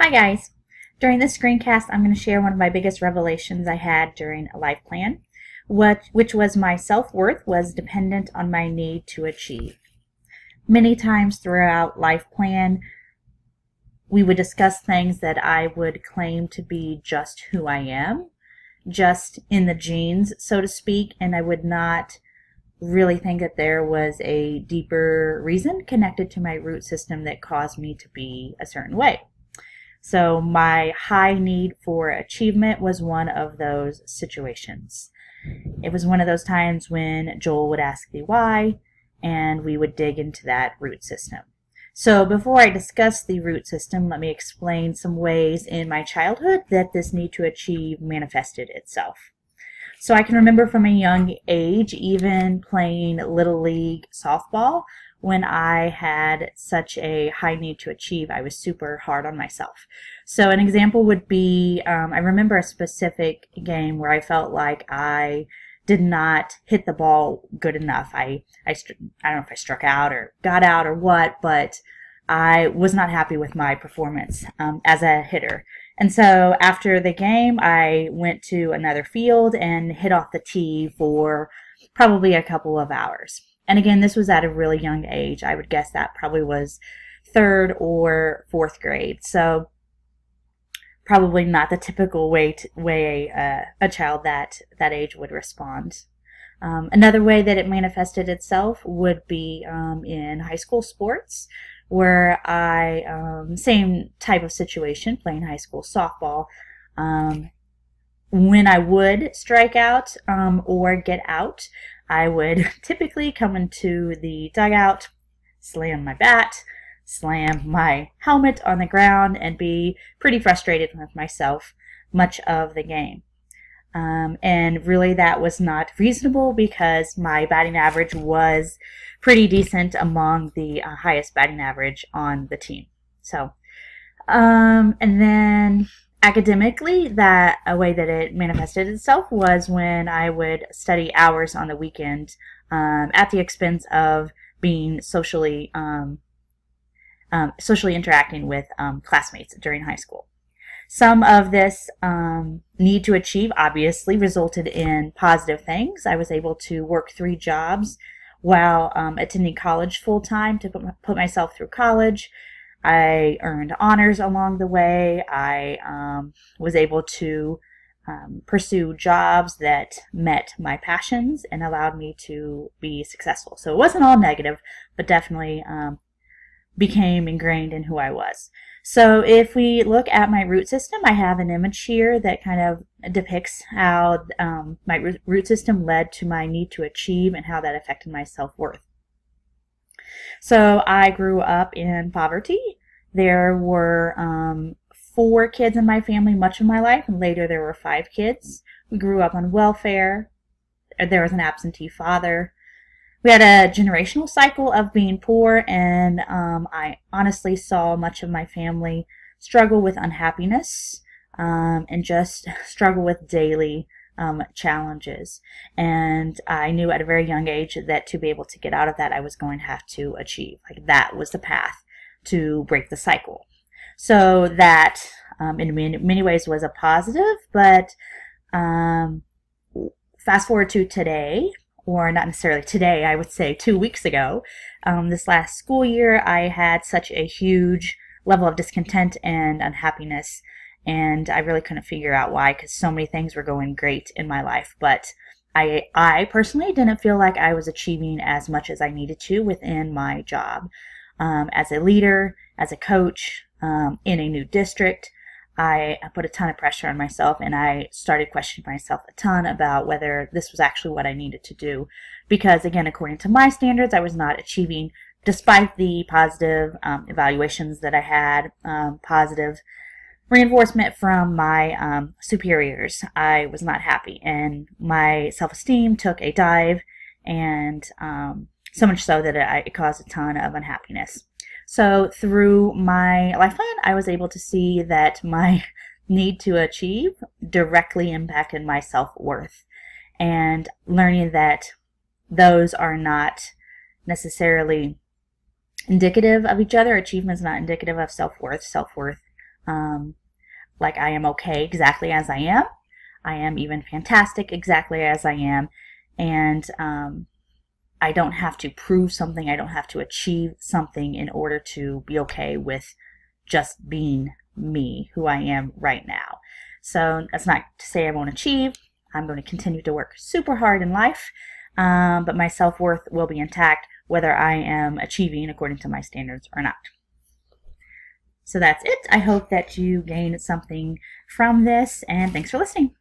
Hi guys! During this screencast, I'm going to share one of my biggest revelations I had during a life plan, which was my self-worth was dependent on my need to achieve. Many times throughout life plan, we would discuss things that I would claim to be just who I am, just in the genes, so to speak, and I would not really think that there was a deeper reason connected to my root system that caused me to be a certain way. So my high need for achievement was one of those situations. It was one of those times when Joel would ask the why, and we would dig into that root system. So before I discuss the root system, let me explain some ways in my childhood that this need to achieve manifested itself. So I can remember from a young age, even playing Little League softball, when I had such a high need to achieve, I was super hard on myself. So an example would be, I remember a specific game where I felt like I did not hit the ball good enough. I don't know if I struck out or got out or what, but I was not happy with my performance as a hitter. And so after the game, I went to another field and hit off the tee for probably a couple of hours. And again, this was at a really young age. I would guess that probably was third or fourth grade. So probably not the typical way a child that age would respond. Another way that it manifested itself would be in high school sports, where same type of situation, playing high school softball. When I would strike out or get out, I would typically come into the dugout, slam my bat, slam my helmet on the ground, and be pretty frustrated with myself much of the game. And really that was not reasonable because my batting average was pretty decent among the highest batting average on the team. So, and then academically, a way that it manifested itself was when I would study hours on the weekend at the expense of being socially interacting with classmates during high school. Some of this need to achieve obviously resulted in positive things. I was able to work 3 jobs while attending college full-time to put myself through college. I earned honors along the way. I was able to pursue jobs that met my passions and allowed me to be successful. So it wasn't all negative, but definitely became ingrained in who I was. So if we look at my root system, I have an image here that kind of depicts how my root system led to my need to achieve and how that affected my self-worth. So I grew up in poverty. There were 4 kids in my family much of my life, and later there were 5 kids. We grew up on welfare. There was an absentee father. We had a generational cycle of being poor, and I honestly saw much of my family struggle with unhappiness and just struggle with daily challenges. And I knew at a very young age that to be able to get out of that, I was going to have to achieve. Like that was the path to break the cycle. So that in many ways was a positive, but fast forward to today, or not necessarily today, I would say 2 weeks ago, this last school year, I had such a huge level of discontent and unhappiness, and I really couldn't figure out why, because so many things were going great in my life, but I personally didn't feel like I was achieving as much as I needed to within my job. As a leader, as a coach, in a new district, I put a ton of pressure on myself, and I started questioning myself a ton about whether this was actually what I needed to do. Because again, according to my standards, I was not achieving, despite the positive evaluations that I had, positive reinforcement from my superiors. I was not happy, and my self-esteem took a dive, and so much so that it caused a ton of unhappiness. So through my life plan, I was able to see that my need to achieve directly impacted my self-worth, and learning that those are not necessarily indicative of each other. Achievement is not indicative of self-worth. Self-worth Like I am okay exactly as I am. I am even fantastic exactly as I am. And I don't have to prove something. I don't have to achieve something in order to be okay with just being me, who I am right now. So that's not to say I won't achieve. I'm going to continue to work super hard in life, but my self-worth will be intact whether I am achieving according to my standards or not. So that's it. I hope that you gained something from this, and thanks for listening.